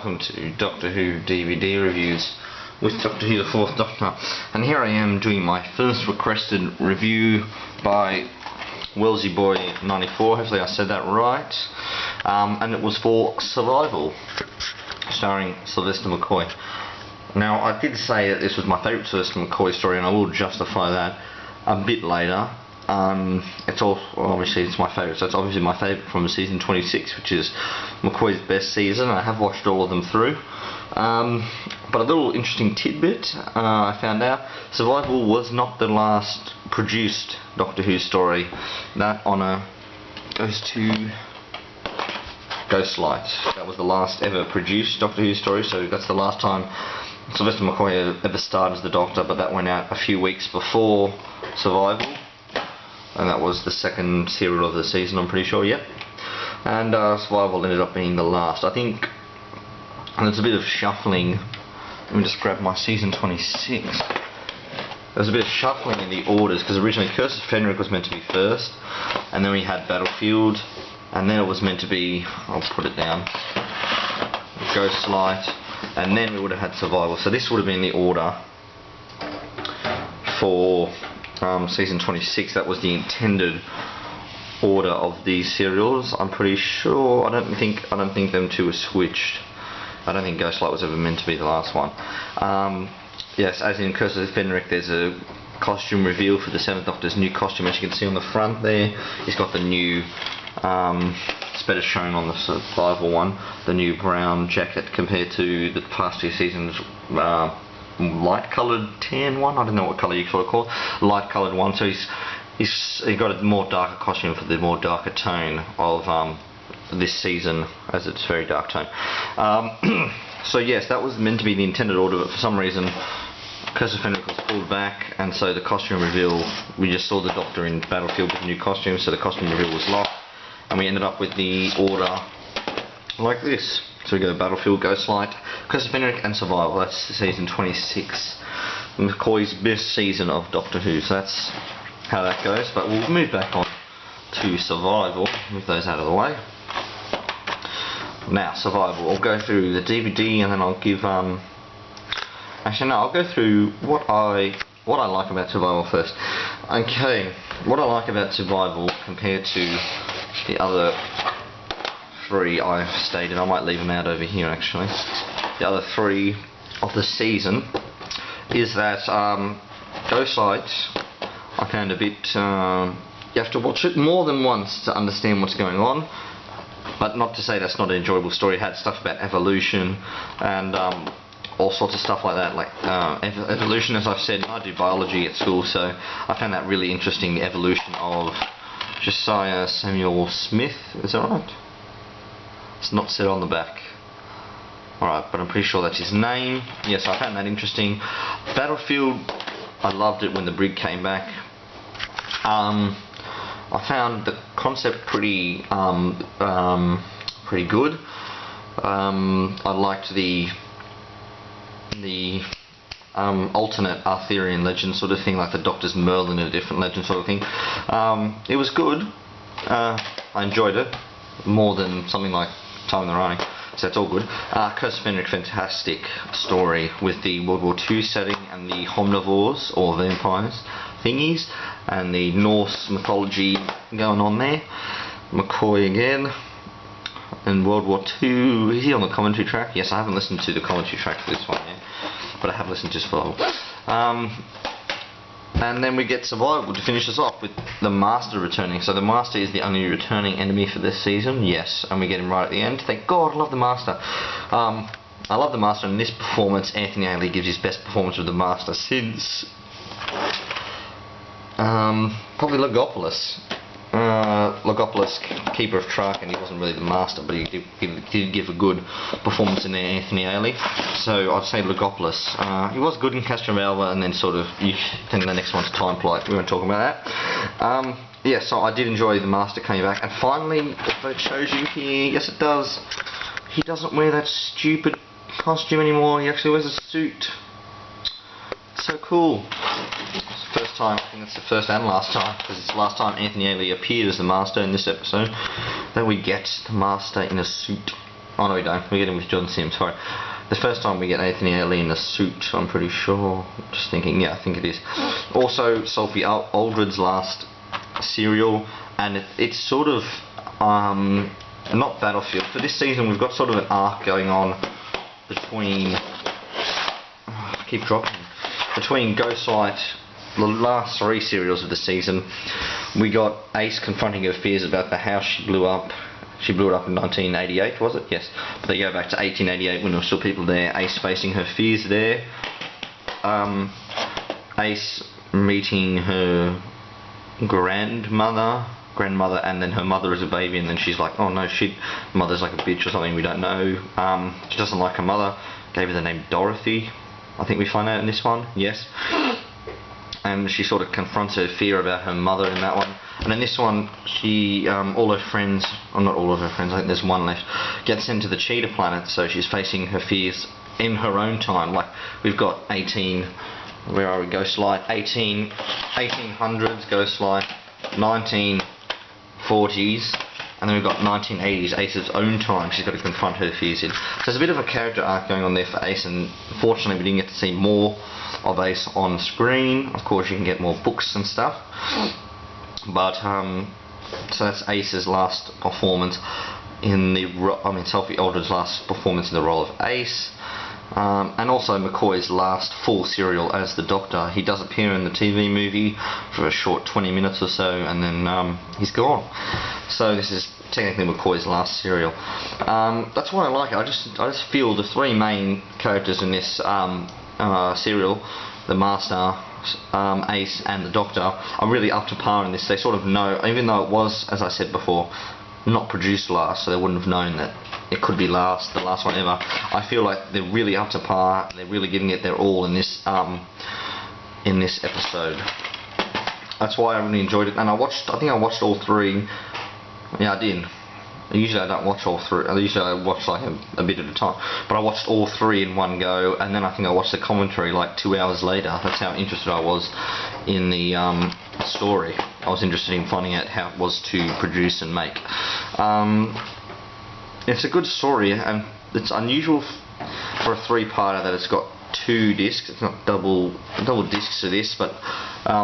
welcome to Doctor Who DVD reviews with Doctor Who the Fourth Doctor. And here I am doing my first requested review by Wellesley Boy 94, hopefully I said that right. And it was for Survival, starring Sylvester McCoy. Now, I did say that this was my favourite Sylvester McCoy story, and I will justify that a bit later. It's also, obviously it's my favourite, so it's obviously my favourite from season 26, which is McCoy's best season. I have watched all of them through. But a little interesting tidbit I found out: Survival was not the last produced Doctor Who story. That honour goes to Ghostlight. That was the last ever produced Doctor Who story, so that's the last time Sylvester McCoy ever starred as the Doctor, but that went out a few weeks before Survival. And that was the second serial of the season, I'm pretty sure, yep. And Survival ended up being the last. I think there's a bit of shuffling. Let me just grab my season 26. There's a bit of shuffling in the orders, because originally Curse of Fenric was meant to be first, and then we had Battlefield, and then it was meant to be, I'll put it down, Ghostlight, and then we would have had Survival. So this would have been the order for season 26. That was the intended order of these serials. I'm pretty sure. I don't think them two were switched. I don't think Ghostlight was ever meant to be the last one. Yes, as in Curse of Fenric, there's a costume reveal for the Seventh Doctor's new costume, as you can see on the front there. He's got the new, it's better shown on the Survival one, the new brown jacket compared to the past two seasons. Light coloured tan one, I don't know what colour you sort of call it, light coloured one. So he's got a more darker costume for the more darker tone of this season, as it's very dark tone. So yes, that was meant to be the intended order, but for some reason Curse of Fenric was pulled back, and so the costume reveal, we just saw the Doctor in Battlefield with a new costume, so the costume reveal was lost, and we ended up with the order like this. So we go Battlefield, Ghostlight, Curse of Fenric and Survival. That's season 26, McCoy's best season of Doctor Who. So that's how that goes. But we'll move back on to Survival, move those out of the way. Now, Survival, I'll go through the DVD and then I'll give, actually no, I'll go through what I like about Survival first. Okay, what I like about Survival compared to the other three I've stated, I might leave them out over here actually, the other three of the season, is that Ghostlight I found a bit, you have to watch it more than once to understand what's going on, but not to say that's not an enjoyable story. It had stuff about evolution and all sorts of stuff like that, like evolution, as I've said. I do biology at school, so I found that really interesting, the evolution of Josiah Samuel Smith, is that right? It's not said on the back. Alright, but I'm pretty sure that's his name. Yes, I found that interesting. Battlefield, I loved it when the brig came back. I found the concept pretty good. I liked the alternate Arthurian legend sort of thing, like the Doctor's Merlin in a different legend sort of thing. It was good. I enjoyed it more than something like Time in the Running, so that's all good. Curse of Fenric, fantastic story with the World War II setting and the omnivores, or vampires thingies, and the Norse mythology going on there. McCoy again, and World War II, is he on the commentary track? Yes, I haven't listened to the commentary track for this one yet, but I have listened to Survival. And then we get Survival to finish us off with the Master returning. So the Master is the only returning enemy for this season, yes, and we get him right at the end. Thank God, I love the Master. I love the Master, and in this performance, Anthony Ailey gives his best performance with the Master since probably Logopolis. Logopolis, Keeper of Track, and he wasn't really the Master, but he did give a good performance in there, Anthony Ailey. So I'd say Logopolis. He was good in Castrovalva, and then sort of, then the next one's Time Flight. We won't talk about that. Yeah, so I did enjoy the Master coming back, and finally, it shows you here, yes it does, he doesn't wear that stupid costume anymore, he actually wears a suit. So cool. It's the first time, I think it's the first and last time, because it's the last time Anthony Ailey appeared as the Master in this episode, that we get the Master in a suit. Oh no, we don't. We get him with John Sims. Sorry. The first time we get Anthony Ailey in a suit, I'm pretty sure. Just thinking, yeah, I think it is. Also, Sophie Aldred's last serial, and it's sort of not Battlefield. For this season, we've got sort of an arc going on between. I keep dropping. Between Ghostlight, the last 3 serials of the season, we got Ace confronting her fears about the house she blew up. She blew it up in 1988, was it? Yes. But they go back to 1888 when there were still people there. Ace facing her fears there. Ace meeting her grandmother, and then her mother as a baby, and then she's like, oh no shit, mother's like a bitch or something, we don't know. She doesn't like her mother, gave her the name Dorothy, I think we find out in this one, yes. And she sort of confronts her fear about her mother in that one. And in this one, she, all her friends, or not all of her friends, I think there's one left, gets sent to the Cheetah Planet, so she's facing her fears in her own time. Like, we've got 1800s Ghostlight, 1940s, and then we've got 1980s, Ace's own time she's got to confront her fears in. So there's a bit of a character arc going on there for Ace, and fortunately we didn't get to see more of Ace on screen. Of course you can get more books and stuff, but so that's Ace's last performance in the Sophie Aldred's last performance in the role of Ace. And also McCoy's last full serial as the Doctor. He does appear in the TV movie for a short 20 minutes or so, and then he's gone. So this is technically McCoy's last serial. That's why I like it. I just feel the 3 main characters in this serial, the Master, Ace, and the Doctor, are really up to par in this. They sort of know, even though it was, as I said before, not produced last, so they wouldn't have known that it could be the last one ever. I feel like they're really up to par. They're really giving it their all in this episode. That's why I really enjoyed it. And I think I watched all 3. Yeah, I did. Usually I don't watch all 3. Usually I watch like a bit at a time. But I watched all 3 in one go, and then I think I watched the commentary like 2 hours later. That's how interested I was in the story. I was interested in finding out how it was to produce and make. It's a good story, and it's unusual for a 3-parter that it's got 2 discs. It's not double discs to this, but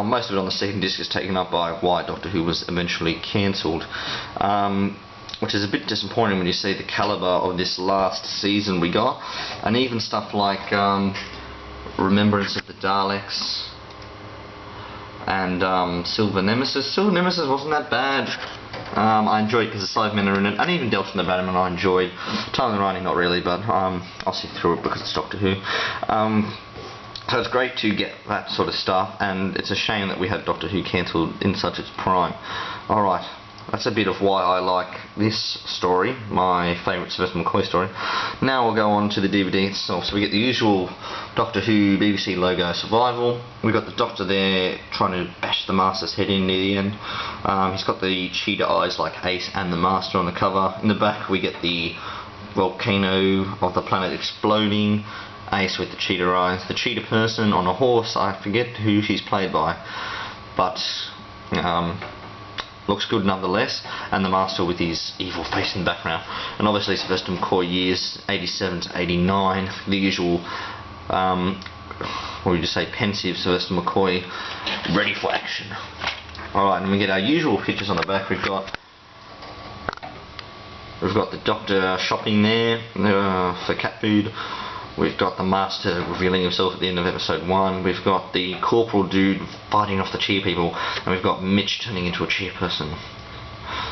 most of it on the second disc is taken up by why Doctor Who was eventually cancelled, which is a bit disappointing when you see the calibre of this last season we got, and even stuff like Remembrance of the Daleks and Silver Nemesis. Silver Nemesis wasn't that bad. I enjoyed it because the Cybermen are in it, and even Delta and the Batman I enjoyed. Time and Writing not really, but I'll see through it because it's Doctor Who. So it's great to get that sort of stuff, and it's a shame that we had Doctor Who cancelled in such its prime. Alright, that's a bit of why I like this story, my favourite Sylvester McCoy story. Now we'll go on to the DVD itself. So we get the usual Doctor Who BBC logo Survival. We've got the Doctor there trying to bash the Master's head in near the end. He's got the cheetah eyes like Ace and the Master on the cover. In the back we get the volcano of the planet exploding. Ace with the cheetah eyes. The cheetah person on a horse, I forget who she's played by, but looks good nonetheless, and the Master with his evil face in the background. And obviously Sylvester McCoy years 87 to 89, the usual what would you say, pensive Sylvester McCoy, ready for action. Alright, and we get our usual pictures on the back. We've got the Doctor shopping there for cat food. We've got the Master revealing himself at the end of episode 1. We've got the Corporal dude fighting off the cheer people, and we've got Mitch turning into a cheer person.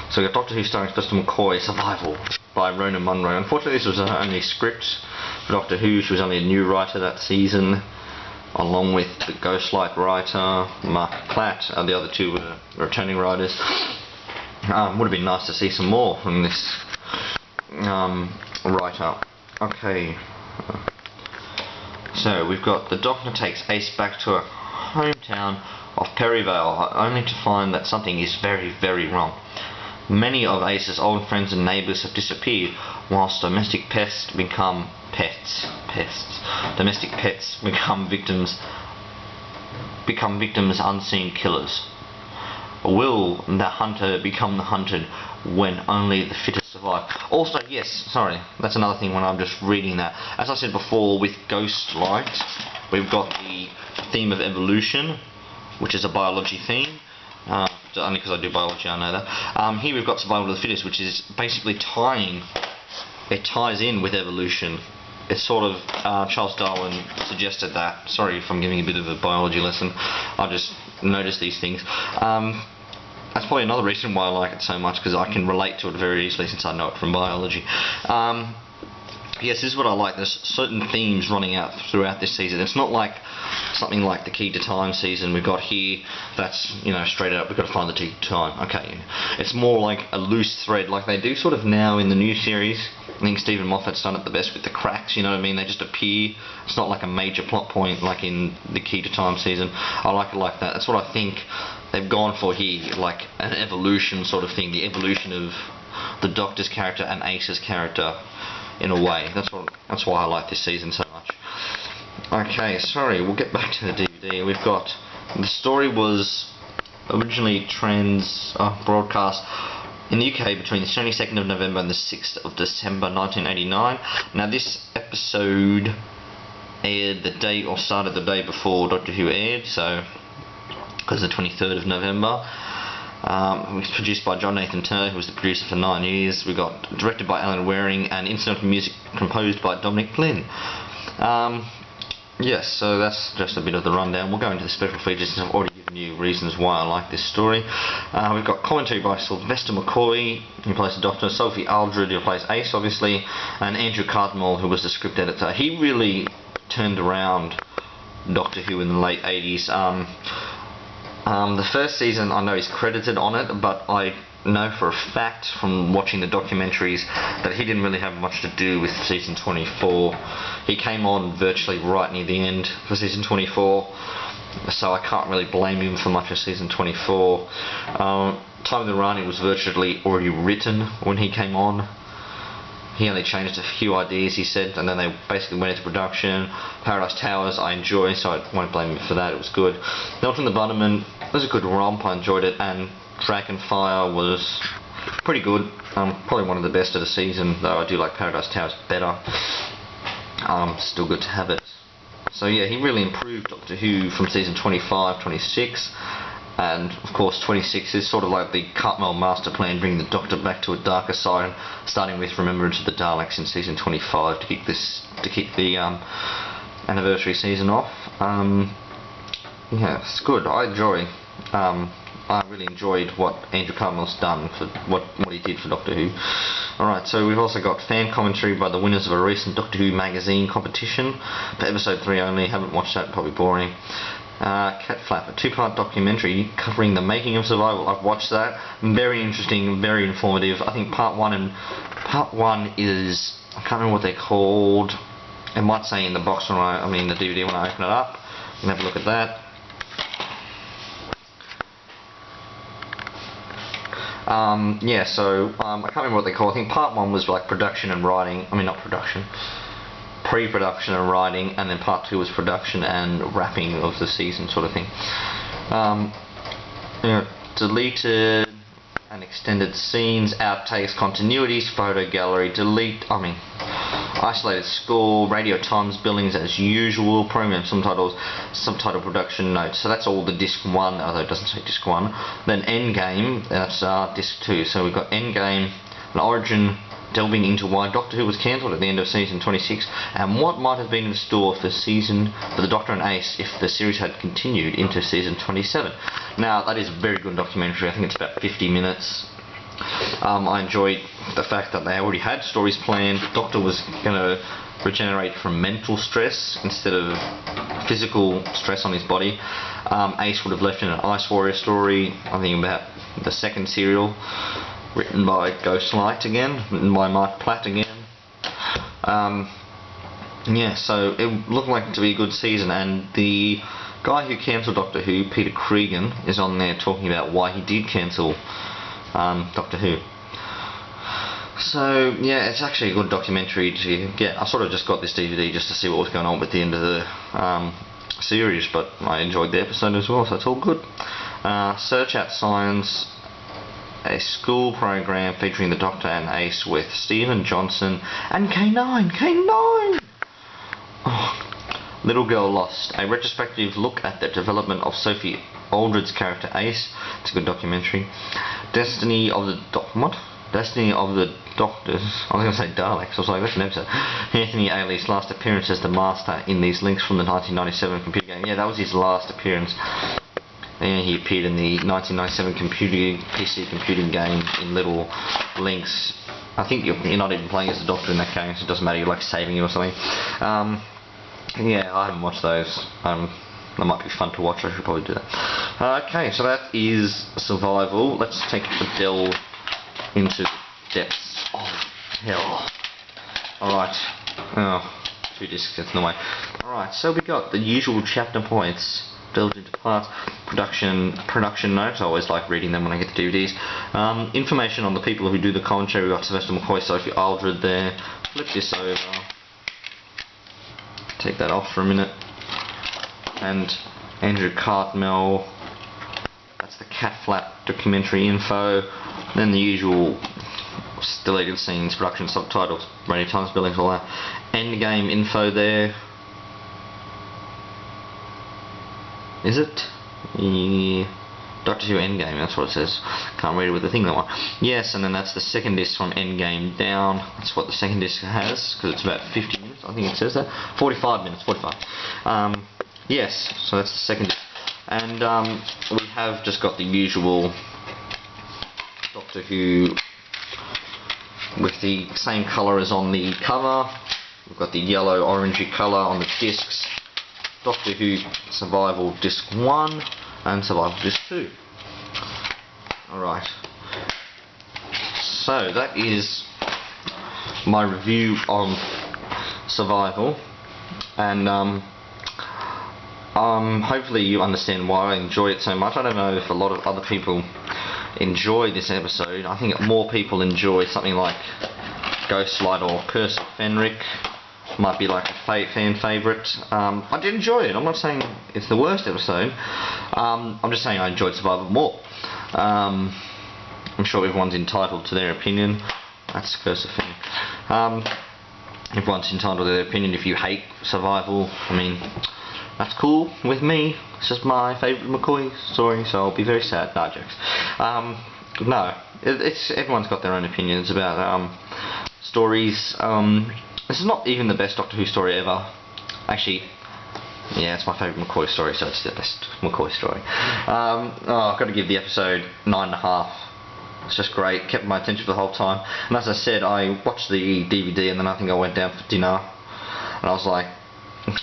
So we've got Doctor Who starring Sylvester McCoy, Survival, by Rona Munro. Unfortunately this was her only script for Doctor Who. She was only a new writer that season, along with the Ghostlight writer, Mark Platt. The other 2 were returning writers. Would have been nice to see some more from this writer. Okay. So we've got the Doctor takes Ace back to her hometown of Perivale, only to find that something is very, very wrong. Many of Ace's old friends and neighbours have disappeared, whilst domestic pets become Domestic pets become victims unseen killers. Will the hunter become the hunted when only the fittest survive? Also, yes, sorry, that's another thing when I'm just reading that. As I said before, with Ghostlight, we've got the theme of evolution, which is a biology theme. Only because I do biology, I know that. Here we've got survival of the fittest, which is basically it ties in with evolution. It's sort of, Charles Darwin suggested that. Sorry if I'm giving a bit of a biology lesson, I just noticed these things. That's probably another reason why I like it so much, because I can relate to it very easily since I know it from biology. Yes, this is what I like. There's certain themes running out throughout this season. It's not like something like the Key to Time season we've got here. That's, you know, straight up, we've got to find the key to time. Okay, it's more like a loose thread, like they do sort of now in the new series. I think Stephen Moffat's done it the best with the cracks. You know what I mean? They just appear. It's not like a major plot point like in the Key to Time season. I like it like that. That's what I think they've gone for here, like an evolution sort of thing. The evolution of the Doctor's character and Ace's character. In a way, that's why I like this season so much. Okay, sorry, we'll get back to the DVD. We've got, the story was originally broadcast in the UK between the 22nd of November and the 6th of December 1989. Now this episode aired the day, or started the day before Doctor Who aired, so because the 23rd of November. It was produced by John Nathan Turner, who was the producer for 9 years. We got directed by Alan Waring and incidental music composed by Dominic Flynn. Yes, so that's just a bit of the rundown. We'll go into the special features since I've already given you reasons why I like this story. We've got commentary by Sylvester McCoy, who plays the Doctor, Sophie Aldred, who plays Ace, obviously, and Andrew Cardinal, who was the script editor. He really turned around Doctor Who in the late 80s. The first season, I know he's credited on it, but I know for a fact from watching the documentaries that he didn't really have much to do with season 24. He came on virtually right near the end for season 24, so I can't really blame him for much of season 24. Time of the Rani was virtually already written when he came on. He only changed a few ideas, he said, and then they basically went into production. Paradise Towers I enjoy, so I won't blame him for that, it was good. Milton the Bunderman was a good romp, I enjoyed it, and Dragonfire was pretty good. Probably one of the best of the season, though I do like Paradise Towers better. Still good to have it. So yeah, he really improved Doctor Who from season 25, 26. And of course 26 is sort of like the Cartmel master plan, bringing the Doctor back to a darker side, starting with Remembrance of the Daleks in season 25 to kick the anniversary season off. Yeah, it's good. I enjoy. I really enjoyed what Andrew Cartmel's done for what he did for Doctor Who. Alright, so we've also got fan commentary by the winners of a recent Doctor Who magazine competition for episode 3 only. Haven't watched that, probably boring. Cat Flap, a 2-part documentary covering the making of Survival. I've watched that. Very interesting, very informative. I think part 1 is, I can't remember what they're called. It might say in the box when the DVD when I open it up. You can have a look at that. Yeah, so I can't remember what they call. I think part 1 was like production and writing. Not production. Pre-production and writing, and then part 2 was production and wrapping of the season, sort of thing. Deleted and extended scenes, outtakes, continuities, photo gallery, isolated score, Radio Times billings as usual, program subtitles, subtitle production notes. So that's all the disc 1, although it doesn't say disc 1. Then Endgame, that's disc 2. So we've got Endgame, an origin, delving into why Doctor Who was cancelled at the end of season 26 and what might have been in store for the Doctor and Ace if the series had continued into season 27. Now that is a very good documentary. I think it's about 50 minutes. I enjoyed the fact that they already had stories planned. Doctor was going to regenerate from mental stress instead of physical stress on his body. Ace would have left in an Ice Warrior story, I think about the second serial, written by Ghostlight again, written by Mark Platt again. Yeah, so it looked like to be a good season, and the guy who cancelled Doctor Who, Peter Cregan, is on there talking about why he did cancel Doctor Who. So yeah, it's actually a good documentary to get. I sort of just got this DVD just to see what was going on at the end of the series, but I enjoyed the episode as well, so it's all good. Search Out Signs, a school program featuring the Doctor and Ace with Stephen Johnson and K9. K9! Oh. Little Girl Lost, a retrospective look at the development of Sophie Aldred's character Ace. It's a good documentary. Destiny of the Doctors. I was going to say Daleks. I was like, that's an episode. Anthony Ailey's last appearance as the Master in these links from the 1997 computer game. Yeah, that was his last appearance. And he appeared in the 1997 PC computing game in little links. I think you're not even playing as the Doctor in that game, so it doesn't matter. You're like saving it or something. Yeah, I haven't watched those. That might be fun to watch. I should probably do that. Okay, so that is Survival. Let's take a delve into the depths of hell. Alright. Oh, 2 discs gets in the way. Alright, so we got the usual chapter points. Delved into parts. Production notes. I always like reading them when I get the DVDs. Information on the people who do the commentary. We've got Sylvester McCoy, Sophie Aldred there. Flip this over. Take that off for a minute. And Andrew Cartmel. That's the Cat Flap documentary info. Then the usual deleted scenes, production subtitles, radio times, billings, all that. Endgame info there. Is it? Yeah. Doctor Who Endgame, that's what it says. Can't read it with the thing that one. Yes, and then that's the second disc from Endgame down. That's what the second disc has, because it's about 50 minutes, I think it says that. 45 minutes, 45. Yes, so that's the second disc. And we have just got the usual Doctor Who with the same colour as on the cover. We've got the yellow orangey colour on the discs. Doctor Who Survival Disc 1 and Survival Disc 2. Alright. So that is my review on Survival, and hopefully you understand why I enjoy it so much. I don't know if a lot of other people enjoy this episode. I think more people enjoy something like Ghostlight or Curse of Fenric. Might be like a fan favourite. I did enjoy it. I'm not saying it's the worst episode. I'm just saying I enjoyed Survival more. I'm sure everyone's entitled to their opinion. That's Curse of Fenric. Everyone's entitled to their opinion. If you hate Survival, I mean, that's cool with me. It's just my favourite McCoy story, so I'll be very sad. No, jokes. No, it's everyone's got their own opinions about stories. This is not even the best Doctor Who story ever. Actually, yeah, it's my favourite McCoy story, so it's the best McCoy story. I've got to give the episode 9.5. It's just great. Kept my attention for the whole time. And as I said, I watched the DVD, and then I think I went down for dinner, and I was like,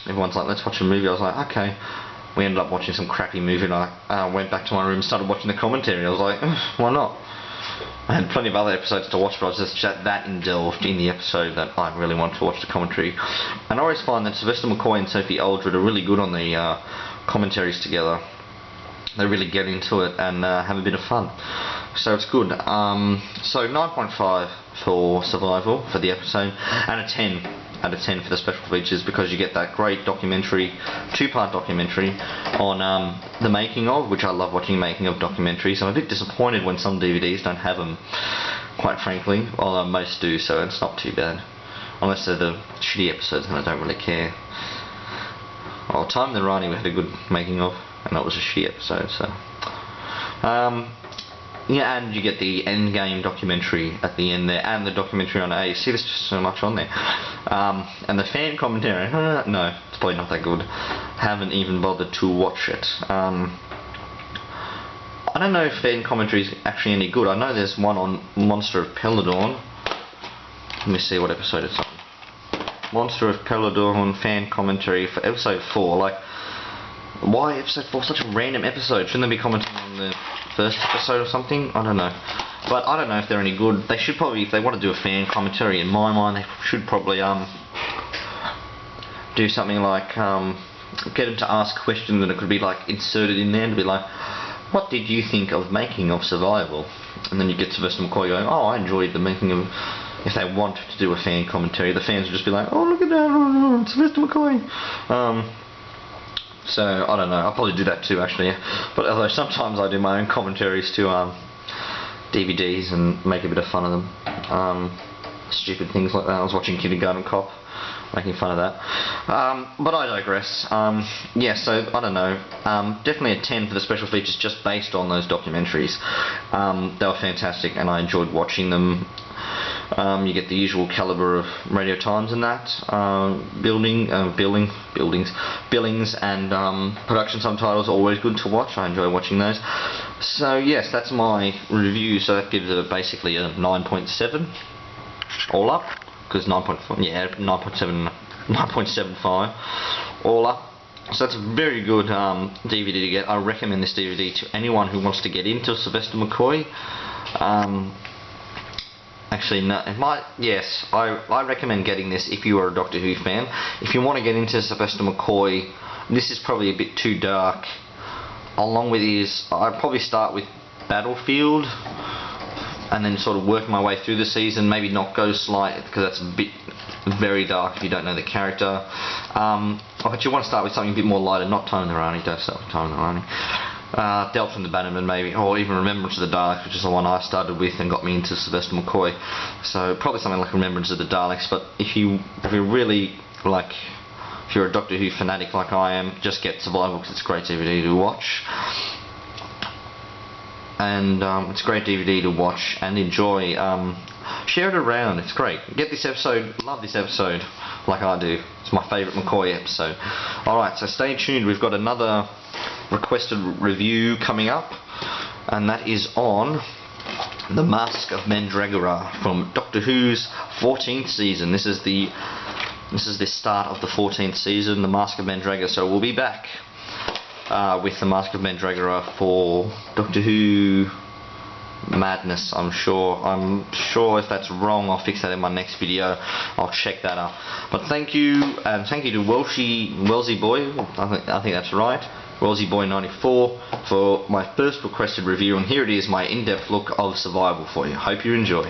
everyone's like, let's watch a movie. I was like, okay. We ended up watching some crappy movie, and I went back to my room and started watching the commentary. I was like, why not? I had plenty of other episodes to watch, but I was just that indulged in the episode that I really wanted to watch the commentary. And I always find that Sylvester McCoy and Sophie Aldred are really good on the commentaries together. They really get into it and have a bit of fun. So it's good. So 9.5 for Survival for the episode, and a 10 out of 10 for the special features, because you get that great documentary, 2-part documentary on the making of, which I love watching making of documentaries. I'm a bit disappointed when some DVDs don't have them, quite frankly, although most do, so it's not too bad. Unless they're the shitty episodes, and I don't really care. Well, Time the Rani we had a good making of, and that was a shitty episode, so. Yeah, and you get the Endgame documentary at the end there, and the documentary on Ace. See, there's just so much on there. And the fan commentary, no, it's probably not that good. Haven't even bothered to watch it. I don't know if fan commentary is actually any good. I know there's one on Monster of Peladon. Let me see what episode it's on. Monster of Peladon fan commentary for episode 4. Like, why episode 4? Such a random episode. Shouldn't they be commenting on the first episode or something? I don't know. But I don't know if they're any good. They should probably, if they want to do a fan commentary, in my mind, they should probably do something like get them to ask questions, and it could be like inserted in there to be like, what did you think of making of Survival? And then you get Sylvester McCoy going, oh, I enjoyed the making of. If they want to do a fan commentary, the fans would just be like, oh, look at that, Sylvester McCoy. So I don't know. I'll probably do that too, actually. But although sometimes I do my own commentaries to DVDs and make a bit of fun of them. Stupid things like that. I was watching Kindergarten Cop, making fun of that. But I digress. Yeah, so I don't know. Definitely a 10 for the special features, just based on those documentaries. They were fantastic, and I enjoyed watching them. You get the usual caliber of Radio Times and that, billings and production subtitles are always good to watch. I enjoy watching those. So yes, that's my review. So that gives it basically a 9.7 all up, because 9.75 all up. So that's a very good DVD to get. I recommend this DVD to anyone who wants to get into Sylvester McCoy. Actually, no, yes, I recommend getting this if you are a Doctor Who fan. If you want to get into Sylvester McCoy, this is probably a bit too dark. Along with I'd probably start with Battlefield, and then sort of work my way through the season. Maybe not go slight, because that's a bit very dark if you don't know the character. But you want to start with something a bit more lighter, not Time of the Rani. Don't start with Time of the Rani. Delta from the Bannerman maybe, or even Remembrance of the Daleks, which is the one I started with and got me into Sylvester McCoy. So probably something like Remembrance of the Daleks. But if you're really like, if you're a Doctor Who fanatic like I am, just get Survival, because it's a great DVD to watch. And it's a great DVD to watch and enjoy. Share it around, it's great. Get this episode, love this episode like I do. It's my favourite McCoy episode. Alright, so stay tuned, we've got another requested review coming up, and that is on The Mask of Mandragora from Doctor Who's 14th season. This is the start of the 14th season, The Mask of Mandragora, so we'll be back with The Mask of Mandragora for Doctor Who Madness. I'm sure if that's wrong, I'll fix that in my next video. I'll check that up. But thank you, and thank you to Welsie Boy, I think that's right, Welsie Boy 94, for my first requested review, and here it is, my in-depth look of Survival for you. Hope you enjoy.